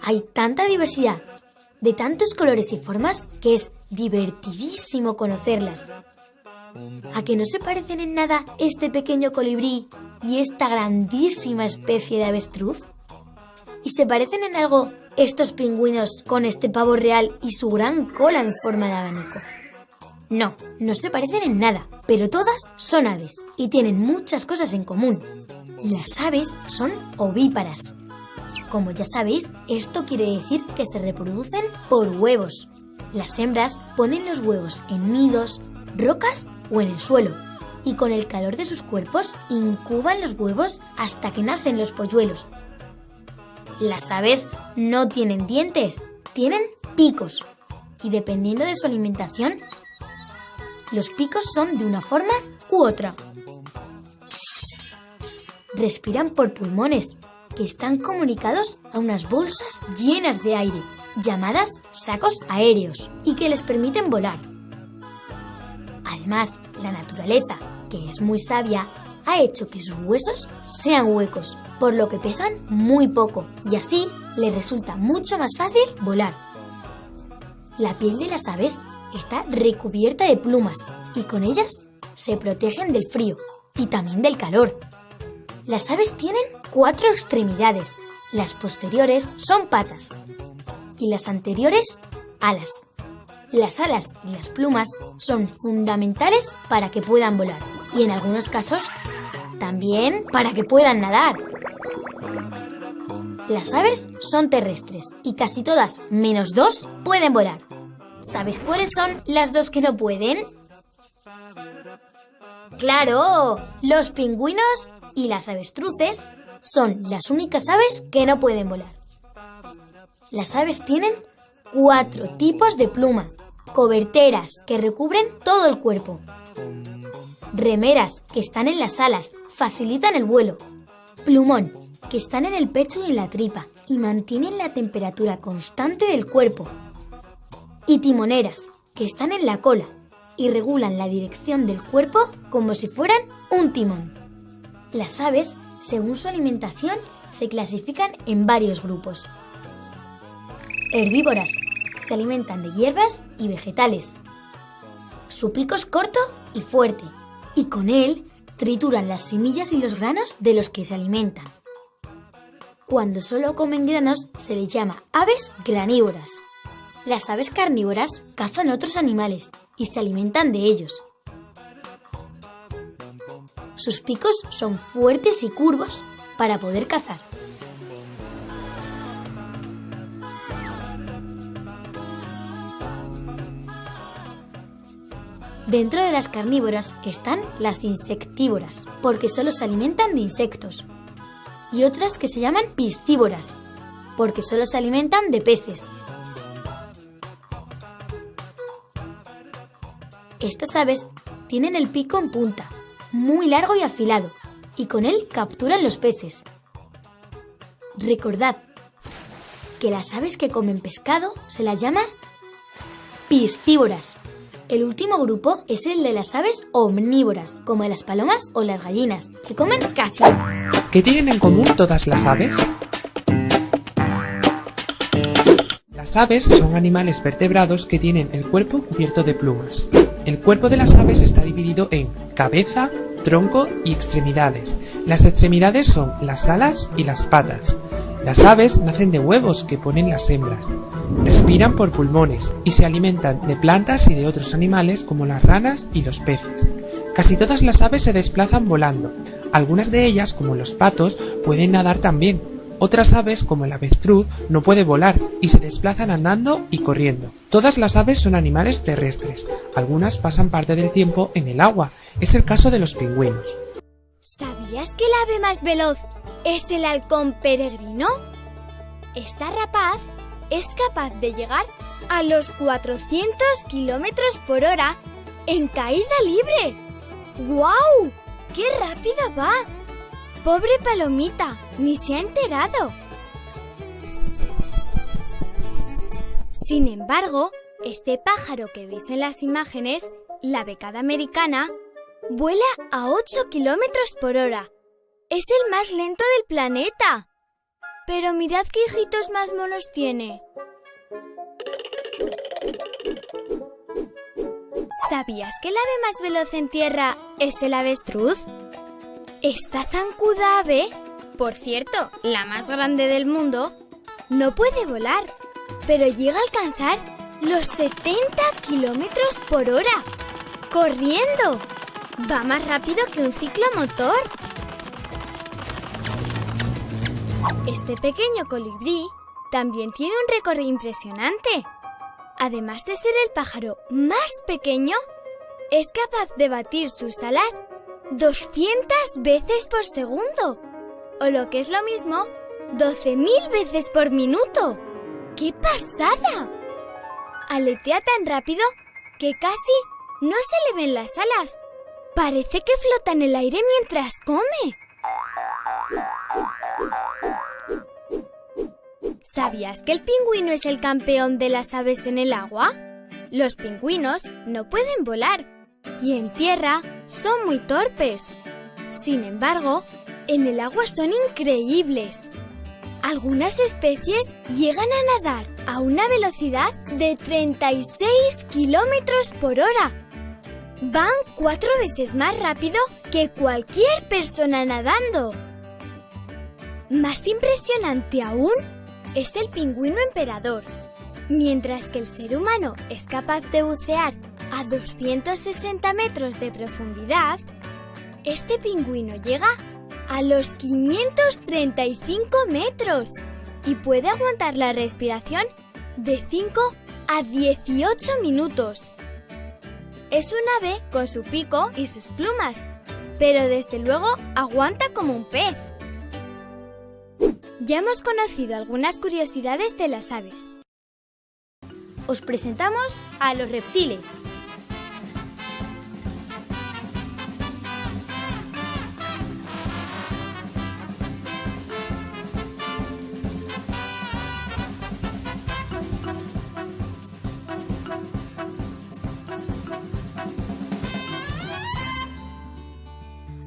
Hay tanta diversidad, de tantos colores y formas, que es divertidísimo conocerlas. ¿A que no se parecen en nada este pequeño colibrí y esta grandísima especie de avestruz? ¿Y se parecen en algo estos pingüinos con este pavo real y su gran cola en forma de abanico? No, no se parecen en nada, pero todas son aves y tienen muchas cosas en común. Las aves son ovíparas. Como ya sabéis, esto quiere decir que se reproducen por huevos. Las hembras ponen los huevos en nidos, rocas o en el suelo, y con el calor de sus cuerpos incuban los huevos hasta que nacen los polluelos. Las aves no tienen dientes, tienen picos, y dependiendo de su alimentación, los picos son de una forma u otra. Respiran por pulmones, que están comunicados a unas bolsas llenas de aire, llamadas sacos aéreos, y que les permiten volar. Además, la naturaleza, que es muy sabia, ha hecho que sus huesos sean huecos, por lo que pesan muy poco, y así les resulta mucho más fácil volar. La piel de las aves está recubierta de plumas, y con ellas se protegen del frío y también del calor. Las aves tienen 4 extremidades. Las posteriores son patas y las anteriores, alas. Las alas y las plumas son fundamentales para que puedan volar y en algunos casos también para que puedan nadar. Las aves son terrestres y casi todas, menos 2, pueden volar. ¿Sabes cuáles son las 2 que no pueden? ¡Claro! Los pingüinos y las avestruces son las únicas aves que no pueden volar. Las aves tienen 4 tipos de pluma: coberteras, que recubren todo el cuerpo; remeras, que están en las alas, facilitan el vuelo; plumón, que están en el pecho y en la tripa y mantienen la temperatura constante del cuerpo; y timoneras, que están en la cola y regulan la dirección del cuerpo como si fueran un timón. Las aves, según su alimentación, se clasifican en varios grupos. Herbívoras, se alimentan de hierbas y vegetales. Su pico es corto y fuerte, y con él trituran las semillas y los granos de los que se alimentan. Cuando solo comen granos se les llama aves granívoras. Las aves carnívoras cazan otros animales y se alimentan de ellos. Sus picos son fuertes y curvos para poder cazar. Dentro de las carnívoras están las insectívoras, porque solo se alimentan de insectos, y otras que se llaman piscívoras, porque solo se alimentan de peces. Estas aves tienen el pico en punta, muy largo y afilado, y con él capturan los peces. Recordad que las aves que comen pescado se las llama piscívoras. El último grupo es el de las aves omnívoras, como las palomas o las gallinas, que comen casi. ¿Qué tienen en común todas las aves? Las aves son animales vertebrados que tienen el cuerpo cubierto de plumas. El cuerpo de las aves está dividido en cabeza, tronco y extremidades. Las extremidades son las alas y las patas. Las aves nacen de huevos que ponen las hembras. Respiran por pulmones y se alimentan de plantas y de otros animales como las ranas y los peces. Casi todas las aves se desplazan volando. Algunas de ellas, como los patos, pueden nadar también. Otras aves, como el avestruz, no puede volar y se desplazan andando y corriendo. Todas las aves son animales terrestres. Algunas pasan parte del tiempo en el agua. Es el caso de los pingüinos. ¿Sabías que el ave más veloz es el halcón peregrino? Esta rapaz es capaz de llegar a los 400 kilómetros por hora en caída libre. ¡Guau! ¡Qué rápida va! ¡Pobre palomita! ¡Ni se ha enterado! Sin embargo, este pájaro que veis en las imágenes, la becada americana, vuela a 8 kilómetros por hora. ¡Es el más lento del planeta! Pero mirad qué hijitos más monos tiene. ¿Sabías que el ave más veloz en tierra es el avestruz? Esta zancuda ave, por cierto, la más grande del mundo, no puede volar, pero llega a alcanzar los 70 kilómetros por hora, corriendo. Va más rápido que un ciclomotor. Este pequeño colibrí también tiene un récord impresionante. Además de ser el pájaro más pequeño, es capaz de batir sus alas 200 veces por segundo, o lo que es lo mismo, 12.000 veces por minuto. ¡Qué pasada! Aletea tan rápido que casi no se le ven las alas. Parece que flota en el aire mientras come. ¿Sabías que el pingüino es el campeón de las aves en el agua? Los pingüinos no pueden volar y en tierra son muy torpes. Sin embargo, en el agua son increíbles. Algunas especies llegan a nadar a una velocidad de 36 kilómetros por hora. Van 4 veces más rápido que cualquier persona nadando. Más impresionante aún es el pingüino emperador. Mientras que el ser humano es capaz de bucear a 260 metros de profundidad, este pingüino llega a los 535 metros y puede aguantar la respiración de 5 a 18 minutos. Es un ave con su pico y sus plumas, pero desde luego aguanta como un pez. Ya hemos conocido algunas curiosidades de las aves. Os presentamos a los reptiles.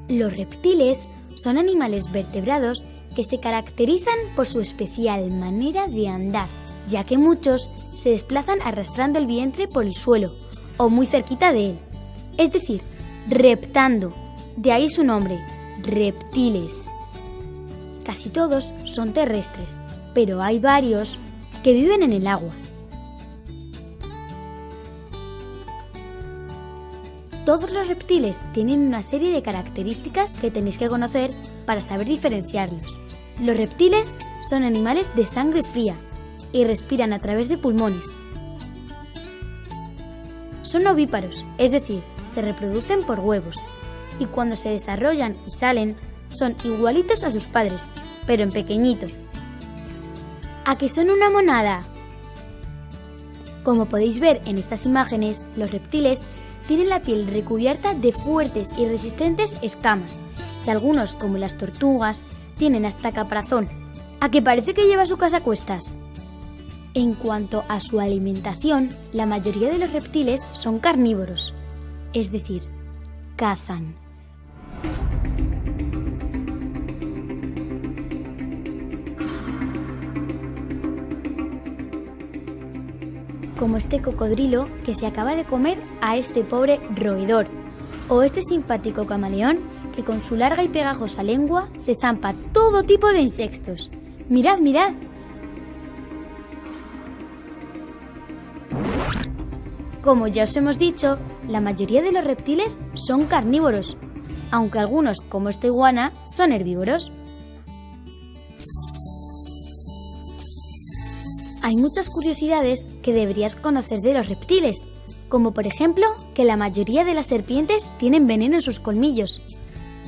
Los reptiles son animales vertebrados que se caracterizan por su especial manera de andar, ya que muchos se desplazan arrastrando el vientre por el suelo o muy cerquita de él, es decir, reptando, de ahí su nombre, reptiles. Casi todos son terrestres, pero hay varios que viven en el agua. Todos los reptiles tienen una serie de características que tenéis que conocer para saber diferenciarlos. Los reptiles son animales de sangre fría y respiran a través de pulmones. Son ovíparos, es decir, se reproducen por huevos, y cuando se desarrollan y salen, son igualitos a sus padres, pero en pequeñito. ¿A qué son una monada? Como podéis ver en estas imágenes, los reptiles tienen la piel recubierta de fuertes y resistentes escamas, y algunos, como las tortugas, tienen hasta caparazón, a que parece que lleva su casa a cuestas. En cuanto a su alimentación, la mayoría de los reptiles son carnívoros, es decir, cazan. Como este cocodrilo que se acaba de comer a este pobre roedor, o este simpático camaleón que con su larga y pegajosa lengua se zampa todo tipo de insectos. ¡Mirad, mirad! Como ya os hemos dicho, la mayoría de los reptiles son carnívoros, aunque algunos, como esta iguana, son herbívoros. Hay muchas curiosidades que deberías conocer de los reptiles, como por ejemplo que la mayoría de las serpientes tienen veneno en sus colmillos,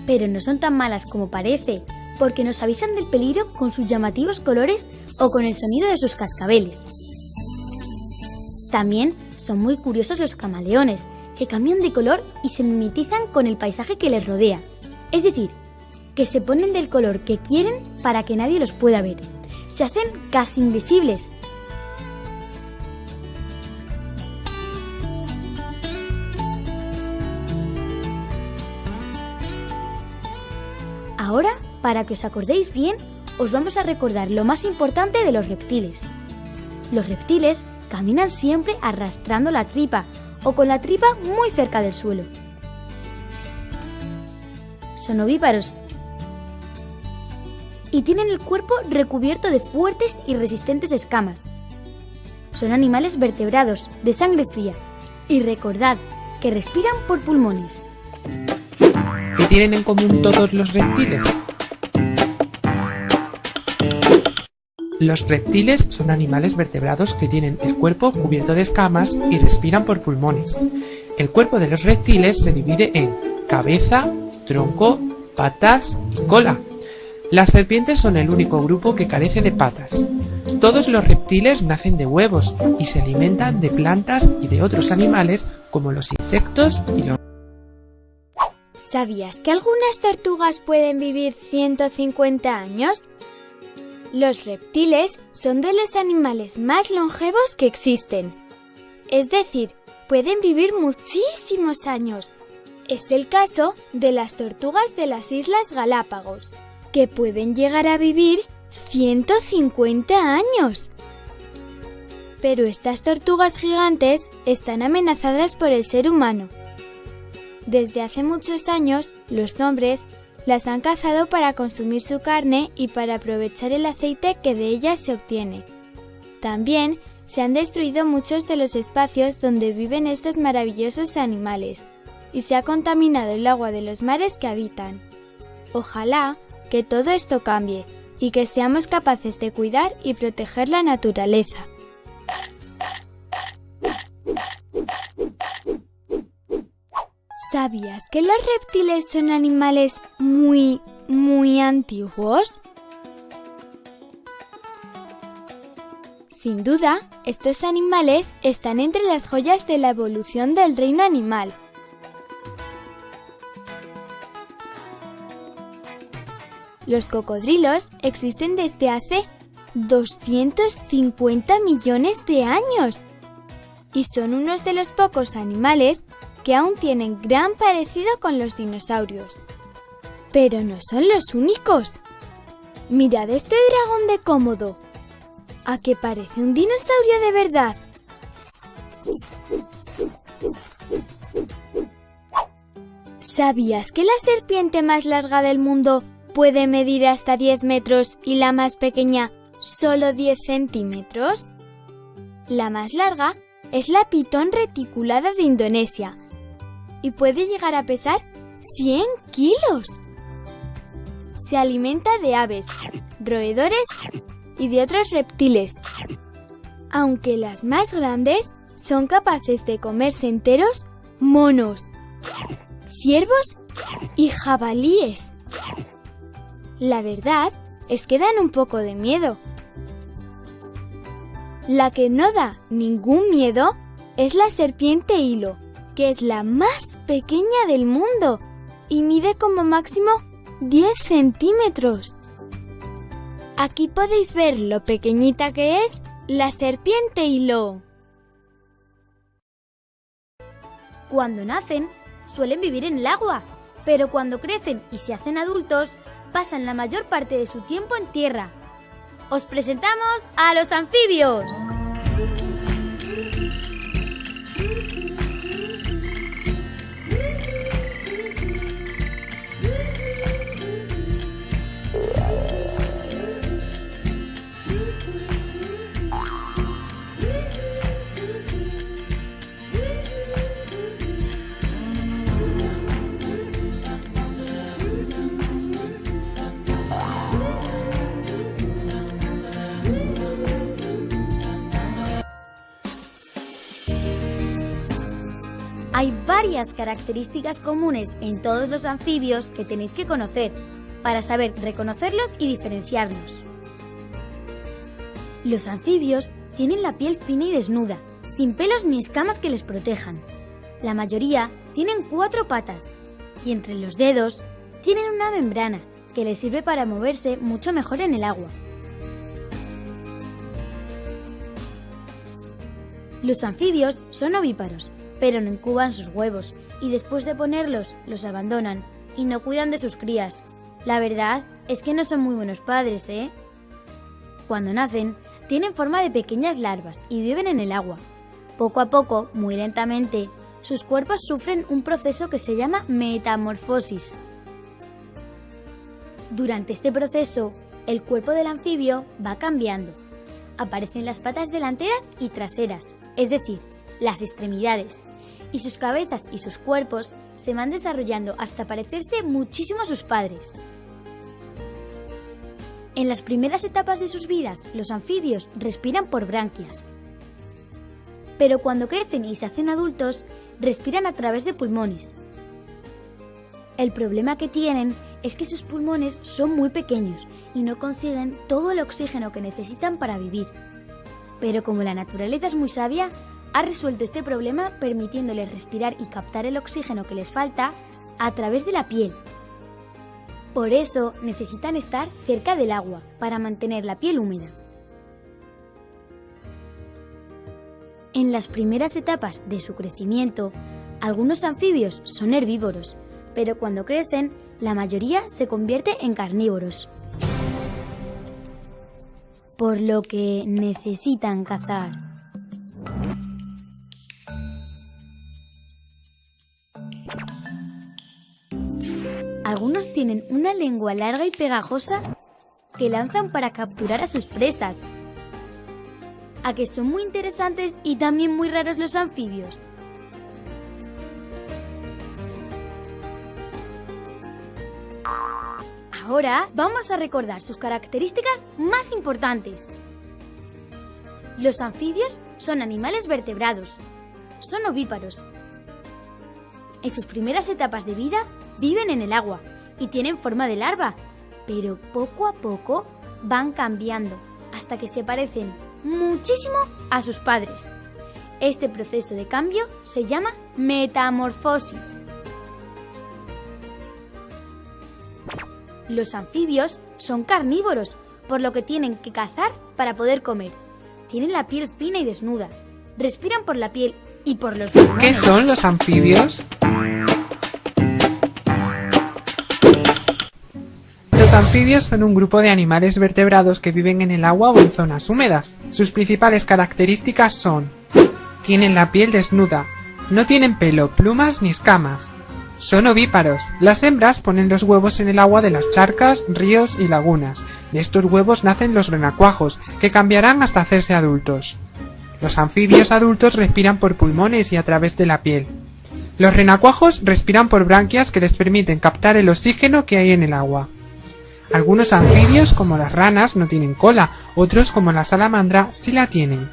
pero no son tan malas como parece, porque nos avisan del peligro con sus llamativos colores o con el sonido de sus cascabeles. También son muy curiosos los camaleones, que cambian de color y se mimetizan con el paisaje que les rodea, es decir, que se ponen del color que quieren para que nadie los pueda ver. Se hacen casi invisibles. Ahora, para que os acordéis bien, os vamos a recordar lo más importante de los reptiles. Los reptiles caminan siempre arrastrando la tripa o con la tripa muy cerca del suelo. Son ovíparos y tienen el cuerpo recubierto de fuertes y resistentes escamas. Son animales vertebrados, de sangre fría. Y recordad que respiran por pulmones. ¿Qué tienen en común todos los reptiles? Los reptiles son animales vertebrados que tienen el cuerpo cubierto de escamas y respiran por pulmones. El cuerpo de los reptiles se divide en cabeza, tronco, patas y cola. Las serpientes son el único grupo que carece de patas. Todos los reptiles nacen de huevos y se alimentan de plantas y de otros animales como los insectos y los... ¿Sabías que algunas tortugas pueden vivir 150 años? Los reptiles son de los animales más longevos que existen. Es decir, pueden vivir muchísimos años. Es el caso de las tortugas de las Islas Galápagos, que pueden llegar a vivir 150 años. Pero estas tortugas gigantes están amenazadas por el ser humano. Desde hace muchos años, los hombres las han cazado para consumir su carne y para aprovechar el aceite que de ellas se obtiene. También se han destruido muchos de los espacios donde viven estos maravillosos animales y se ha contaminado el agua de los mares que habitan. Ojalá que todo esto cambie y que seamos capaces de cuidar y proteger la naturaleza. ¿Sabías que los reptiles son animales muy antiguos? Sin duda, estos animales están entre las joyas de la evolución del reino animal. Los cocodrilos existen desde hace 250 millones de años y son unos de los pocos animales que aún tienen gran parecido con los dinosaurios. Pero no son los únicos. Mirad este dragón de Komodo. ¿A qué parece un dinosaurio de verdad? ¿Sabías que la serpiente más larga del mundo puede medir hasta 10 metros y la más pequeña solo 10 centímetros? La más larga es la pitón reticulada de Indonesia y puede llegar a pesar 100 kilos. Se alimenta de aves, roedores y de otros reptiles, aunque las más grandes son capaces de comerse enteros monos, ciervos y jabalíes. La verdad es que dan un poco de miedo. La que no da ningún miedo es la serpiente hilo, que es la más pequeña del mundo y mide como máximo 10 centímetros. Aquí podéis ver lo pequeñita que es la serpiente hilo. Cuando nacen, suelen vivir en el agua, pero cuando crecen y se hacen adultos, pasan la mayor parte de su tiempo en tierra. Os presentamos a los anfibios. Hay varias características comunes en todos los anfibios que tenéis que conocer para saber reconocerlos y diferenciarlos. Los anfibios tienen la piel fina y desnuda, sin pelos ni escamas que les protejan. La mayoría tienen 4 patas y entre los dedos tienen una membrana que les sirve para moverse mucho mejor en el agua. Los anfibios son ovíparos, pero no incuban sus huevos y después de ponerlos los abandonan y no cuidan de sus crías. La verdad Es que no son muy buenos padres, ¿eh? Cuando nacen, tienen forma de pequeñas larvas y viven en el agua. Poco a poco, muy lentamente, sus cuerpos sufren un proceso que se llama metamorfosis. Durante este proceso, el cuerpo del anfibio va cambiando. Aparecen las patas delanteras y traseras, es decir, las extremidades, y sus cabezas y sus cuerpos se van desarrollando hasta parecerse muchísimo a sus padres. En las primeras etapas de sus vidas, los anfibios respiran por branquias. Pero cuando crecen y se hacen adultos, respiran a través de pulmones. El problema que tienen es que sus pulmones son muy pequeños y no consiguen todo el oxígeno que necesitan para vivir. Pero como la naturaleza es muy sabia, ha resuelto este problema permitiéndoles respirar y captar el oxígeno que les falta a través de la piel. Por eso necesitan estar cerca del agua para mantener la piel húmeda. En las primeras etapas de su crecimiento, algunos anfibios son herbívoros, pero cuando crecen, la mayoría se convierte en carnívoros, por lo que necesitan cazar. Algunos tienen una lengua larga y pegajosa que lanzan para capturar a sus presas. ¿A que son muy interesantes y también muy raros los anfibios? Ahora vamos a recordar sus características más importantes. Los anfibios son animales vertebrados. Son ovíparos. En sus primeras etapas de vida viven en el agua y tienen forma de larva, pero poco a poco van cambiando hasta que se parecen muchísimo a sus padres. Este proceso de cambio se llama metamorfosis. Los anfibios son carnívoros, por lo que tienen que cazar para poder comer. Tienen la piel fina y desnuda. Respiran por la piel y por los pulmones. ¿Qué son los anfibios? Los anfibios son un grupo de animales vertebrados que viven en el agua o en zonas húmedas. Sus principales características son: tienen la piel desnuda, no tienen pelo, plumas ni escamas. Son ovíparos. Las hembras ponen los huevos en el agua de las charcas, ríos y lagunas. De estos huevos nacen los renacuajos, que cambiarán hasta hacerse adultos. Los anfibios adultos respiran por pulmones y a través de la piel. Los renacuajos respiran por branquias que les permiten captar el oxígeno que hay en el agua. Algunos anfibios, como las ranas, no tienen cola, otros, como la salamandra, sí la tienen.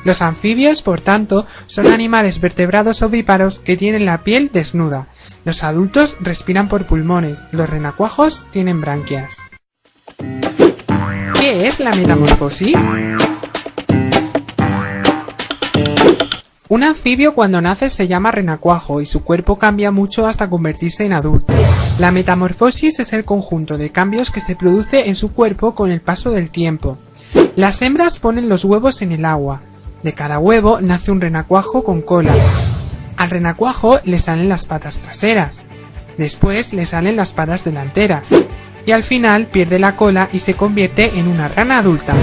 Los anfibios, por tanto, son animales vertebrados ovíparos que tienen la piel desnuda. Los adultos respiran por pulmones, los renacuajos tienen branquias. ¿Qué es la metamorfosis? Un anfibio cuando nace se llama renacuajo y su cuerpo cambia mucho hasta convertirse en adulto. La metamorfosis es el conjunto de cambios que se produce en su cuerpo con el paso del tiempo. Las hembras ponen los huevos en el agua. De cada huevo nace un renacuajo con cola. Al renacuajo le salen las patas traseras. Después le salen las patas delanteras. Y al final pierde la cola y se convierte en una rana adulta.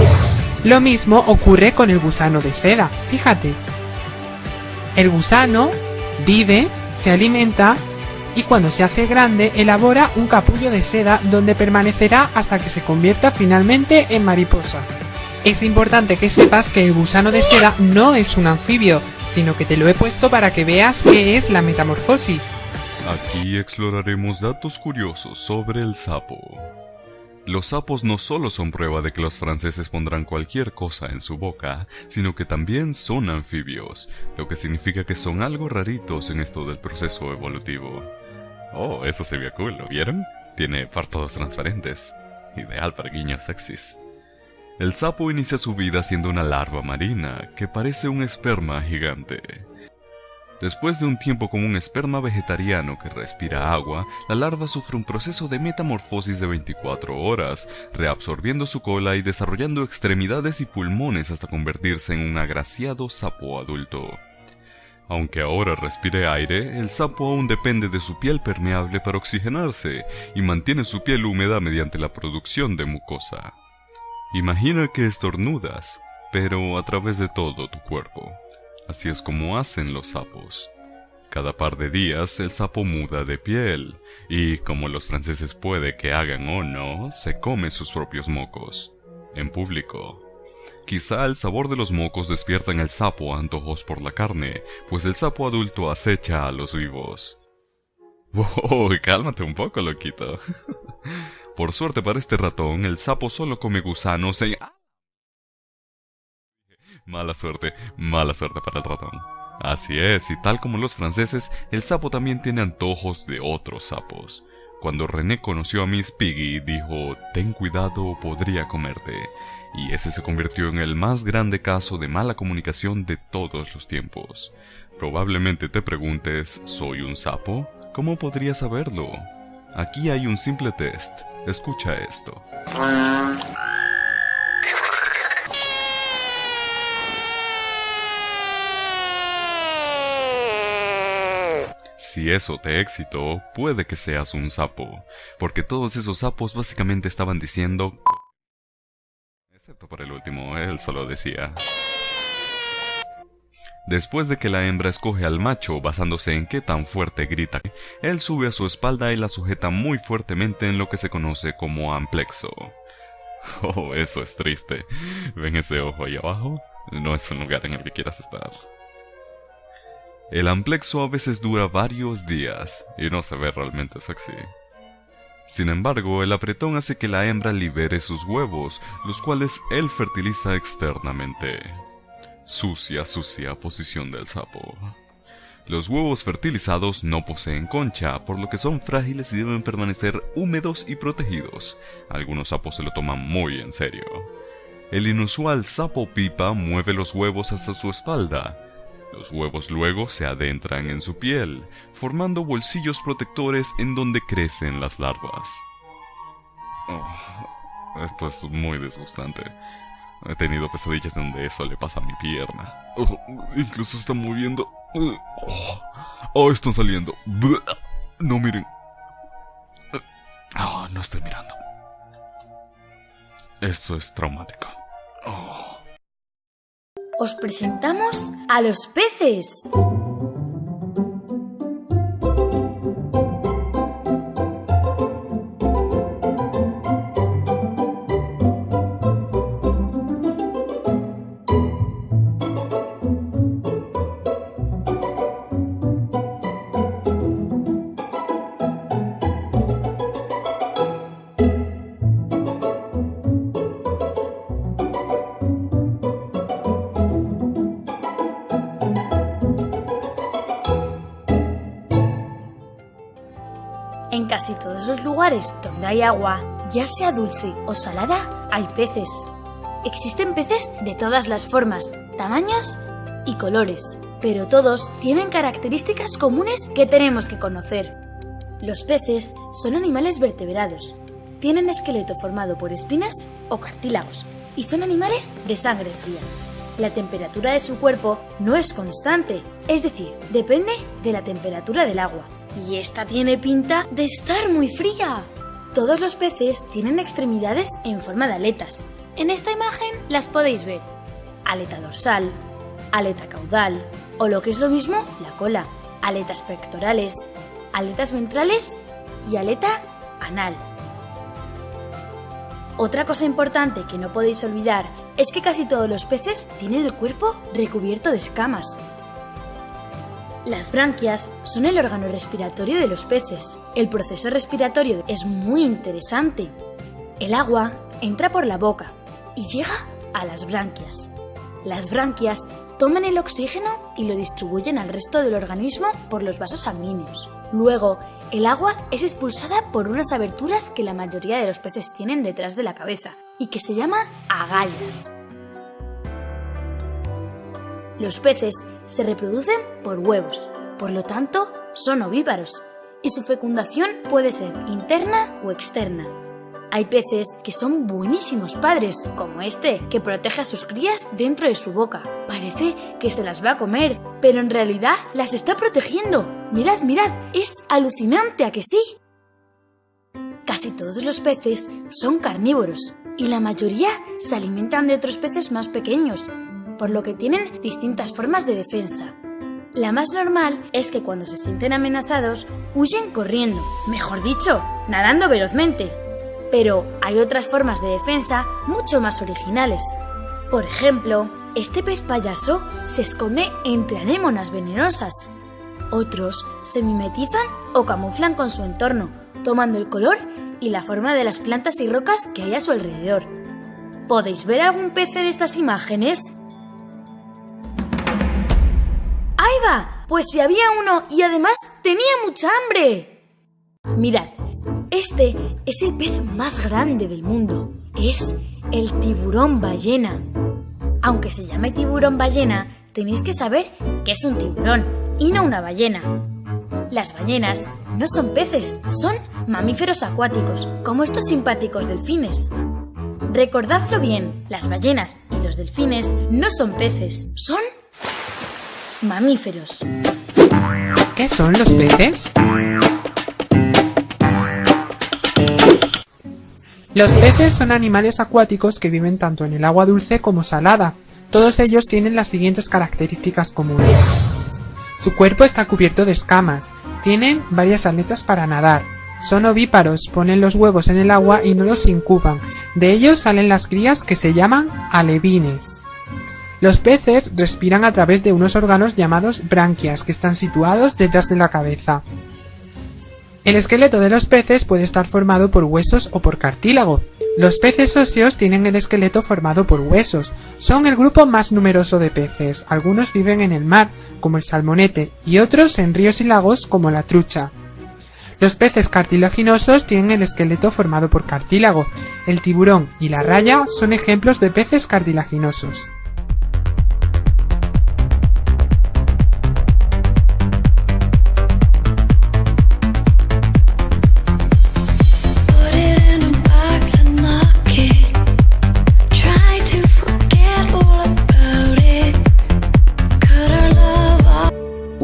Lo mismo ocurre con el gusano de seda. Fíjate. El gusano vive, se alimenta y cuando se hace grande elabora un capullo de seda donde permanecerá hasta que se convierta finalmente en mariposa. Es importante que sepas que el gusano de seda no es un anfibio, sino que te lo he puesto para que veas qué es la metamorfosis. Aquí exploraremos datos curiosos sobre el sapo. Los sapos no solo son prueba de que los franceses pondrán cualquier cosa en su boca, sino que también son anfibios, lo que significa que son algo raritos en esto del proceso evolutivo. Oh, eso se ve cool, ¿lo vieron? Tiene párpados transparentes, ideal para guiños sexys. El sapo inicia su vida siendo una larva marina, que parece un esperma gigante. Después de un tiempo como un esperma vegetariano que respira agua, la larva sufre un proceso de metamorfosis de 24 horas, reabsorbiendo su cola y desarrollando extremidades y pulmones hasta convertirse en un agraciado sapo adulto. Aunque ahora respire aire, el sapo aún depende de su piel permeable para oxigenarse y mantiene su piel húmeda mediante la producción de mucosa. Imagina que estornudas, pero a través de todo tu cuerpo. Así es como hacen los sapos. Cada par de días el sapo muda de piel y, como los franceses puede que hagan o no, se come sus propios mocos, en público. Quizá el sabor de los mocos despierta en el sapo antojos por la carne, pues el sapo adulto acecha a los vivos. ¡Oh, cálmate un poco, loquito! Por suerte para este ratón, el sapo solo come gusanos en... Mala suerte para el ratón. Así es, y tal como los franceses, el sapo también tiene antojos de otros sapos. Cuando René conoció a Miss Piggy, dijo, «Ten cuidado o podría comerte», y ese se convirtió en el más grande caso de mala comunicación de todos los tiempos. Probablemente te preguntes, ¿soy un sapo? ¿Cómo podría saberlo? Aquí hay un simple test. Escucha esto. Si eso te excitó, puede que seas un sapo, porque todos esos sapos básicamente estaban diciendo... Excepto por el último, él solo decía... Después de que la hembra escoge al macho basándose en qué tan fuerte grita, él sube a su espalda y la sujeta muy fuertemente en lo que se conoce como amplexo. Oh, eso es triste. ¿Ven ese ojo ahí abajo? No es un lugar en el que quieras estar. El amplexo a veces dura varios días y no se ve realmente sexy. Sin embargo, el apretón hace que la hembra libere sus huevos, los cuales él fertiliza externamente. Sucia posición del sapo. Los huevos fertilizados no poseen concha, por lo que son frágiles y deben permanecer húmedos y protegidos. Algunos sapos se lo toman muy en serio. El inusual sapo pipa mueve los huevos hasta su espalda. Los huevos luego se adentran en su piel, formando bolsillos protectores en donde crecen las larvas. Oh, esto es muy disgustante. He tenido pesadillas donde eso le pasa a mi pierna. Oh, incluso están moviendo. Oh, están saliendo. No miren. Oh, no estoy mirando. Esto es traumático. Oh. Os presentamos a los peces. En casi todos los lugares donde hay agua, ya sea dulce o salada, hay peces. Existen peces de todas las formas, tamaños y colores, pero todos tienen características comunes que tenemos que conocer. Los peces son animales vertebrados. Tienen esqueleto formado por espinas o cartílagos y son animales de sangre fría. La temperatura de su cuerpo no es constante, es decir, depende de la temperatura del agua. Y esta tiene pinta de estar muy fría. Todos los peces tienen extremidades en forma de aletas. En esta imagen las podéis ver. Aleta dorsal, aleta caudal o lo que es lo mismo, la cola, aletas pectorales, aletas ventrales y aleta anal. Otra cosa importante que no podéis olvidar es que casi todos los peces tienen el cuerpo recubierto de escamas. Las branquias son el órgano respiratorio de los peces. El proceso respiratorio es muy interesante. El agua entra por la boca y llega a las branquias. Las branquias toman el oxígeno y lo distribuyen al resto del organismo por los vasos sanguíneos. Luego, el agua es expulsada por unas aberturas que la mayoría de los peces tienen detrás de la cabeza y que se llama agallas. Los peces se reproducen por huevos, por lo tanto son ovíparos, y su fecundación puede ser interna o externa. Hay peces que son buenísimos padres, como este, que protege a sus crías dentro de su boca. Parece que se las va a comer, pero en realidad las está protegiendo. Mirad, mirad, es alucinante, ¿a que sí? Casi todos los peces son carnívoros y la mayoría se alimentan de otros peces más pequeños, por lo que tienen distintas formas de defensa. La más normal es que cuando se sienten amenazados huyen corriendo, mejor dicho, nadando velozmente. Pero hay otras formas de defensa mucho más originales. Por ejemplo, este pez payaso se esconde entre anémonas venenosas. Otros se mimetizan o camuflan con su entorno, tomando el color y la forma de las plantas y rocas que hay a su alrededor. ¿Podéis ver algún pez en estas imágenes? ¡Ahí va! Pues si había uno y además tenía mucha hambre. Mirad, este es el pez más grande del mundo. Es el tiburón ballena. Aunque se llame tiburón ballena, tenéis que saber que es un tiburón y no una ballena. Las ballenas no son peces, son mamíferos acuáticos, como estos simpáticos delfines. Recordadlo bien, las ballenas y los delfines no son peces, son mamíferos. ¿Qué son los peces? Los peces son animales acuáticos que viven tanto en el agua dulce como salada. Todos ellos tienen las siguientes características comunes. Su cuerpo está cubierto de escamas, tienen varias aletas para nadar, son ovíparos, ponen los huevos en el agua y no los incuban. De ellos salen las crías que se llaman alevines. Los peces respiran a través de unos órganos llamados branquias que están situados detrás de la cabeza. El esqueleto de los peces puede estar formado por huesos o por cartílago. Los peces óseos tienen el esqueleto formado por huesos. Son el grupo más numeroso de peces. Algunos viven en el mar, como el salmonete, y otros en ríos y lagos, como la trucha. Los peces cartilaginosos tienen el esqueleto formado por cartílago. El tiburón y la raya son ejemplos de peces cartilaginosos.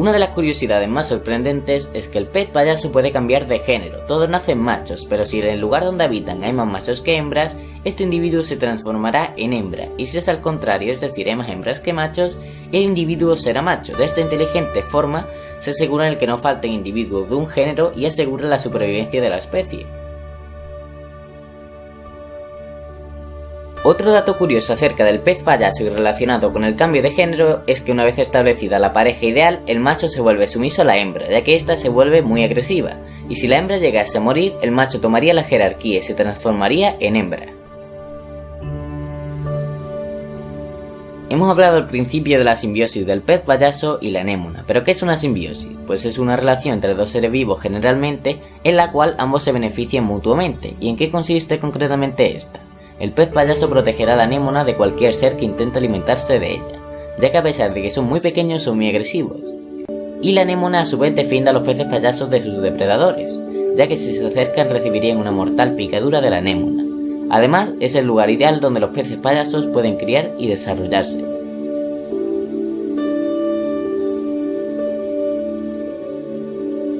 Una de las curiosidades más sorprendentes es que el pez payaso puede cambiar de género. Todos nacen machos, pero si en el lugar donde habitan hay más machos que hembras, este individuo se transformará en hembra, y si es al contrario, es decir, hay más hembras que machos, el individuo será macho. De esta inteligente forma se asegura el que no falten individuos de un género y asegura la supervivencia de la especie. Otro dato curioso acerca del pez payaso y relacionado con el cambio de género es que una vez establecida la pareja ideal, el macho se vuelve sumiso a la hembra, ya que ésta se vuelve muy agresiva, y si la hembra llegase a morir, el macho tomaría la jerarquía y se transformaría en hembra. Hemos hablado al principio de la simbiosis del pez payaso y la anémona, pero ¿qué es una simbiosis? Pues es una relación entre dos seres vivos generalmente, en la cual ambos se benefician mutuamente. ¿Y en qué consiste concretamente esta? El pez payaso protegerá a la anémona de cualquier ser que intente alimentarse de ella, ya que a pesar de que son muy pequeños son muy agresivos. Y la anémona a su vez defiende a los peces payasos de sus depredadores, ya que si se acercan recibirían una mortal picadura de la anémona. Además, es el lugar ideal donde los peces payasos pueden criar y desarrollarse.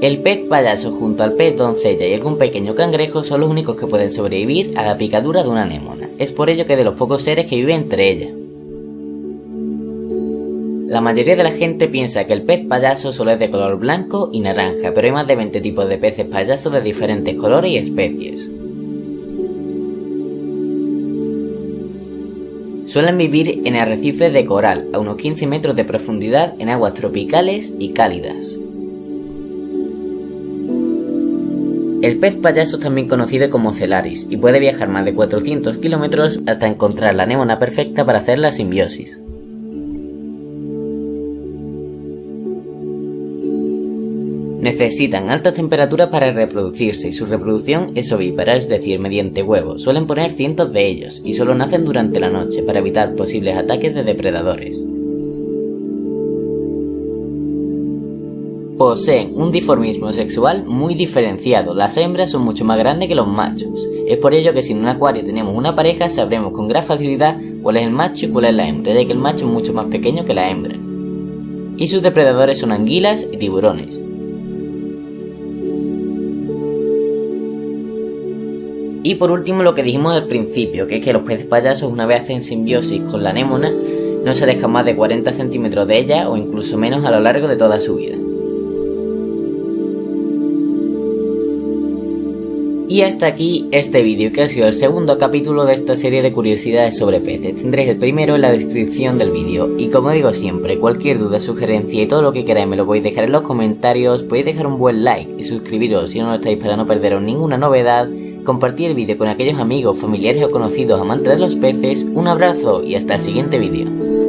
El pez payaso junto al pez doncella y algún pequeño cangrejo son los únicos que pueden sobrevivir a la picadura de una anémona. Es por ello que de los pocos seres que viven entre ellas. La mayoría de la gente piensa que el pez payaso solo es de color blanco y naranja, pero hay más de 20 tipos de peces payasos de diferentes colores y especies. Suelen vivir en arrecifes de coral, a unos 15 metros de profundidad en aguas tropicales y cálidas. El pez payaso es también conocido como celaris y puede viajar más de 400 kilómetros hasta encontrar la anémona perfecta para hacer la simbiosis. Necesitan altas temperaturas para reproducirse y su reproducción es ovípara, es decir, mediante huevos. Suelen poner cientos de ellos y solo nacen durante la noche para evitar posibles ataques de depredadores. poseen un dimorfismo sexual muy diferenciado. Las hembras son mucho más grandes que los machos. Es por ello que si en un acuario tenemos una pareja, sabremos con gran facilidad cuál es el macho y cuál es la hembra, ya que el macho es mucho más pequeño que la hembra. Y sus depredadores son anguilas y tiburones. Y por último, lo que dijimos al principio, que es que los peces payasos, una vez hacen simbiosis con la anémona, no se alejan más de 40 centímetros de ella o incluso menos a lo largo de toda su vida. Y hasta aquí este vídeo, que ha sido el segundo capítulo de esta serie de curiosidades sobre peces. Tendréis el primero en la descripción del vídeo. Y como digo siempre, cualquier duda, sugerencia y todo lo que queráis me lo podéis dejar en los comentarios. Podéis dejar un buen like y suscribiros si no lo estáis para no perderos ninguna novedad. Compartir el vídeo con aquellos amigos, familiares o conocidos amantes de los peces. Un abrazo y hasta el siguiente vídeo.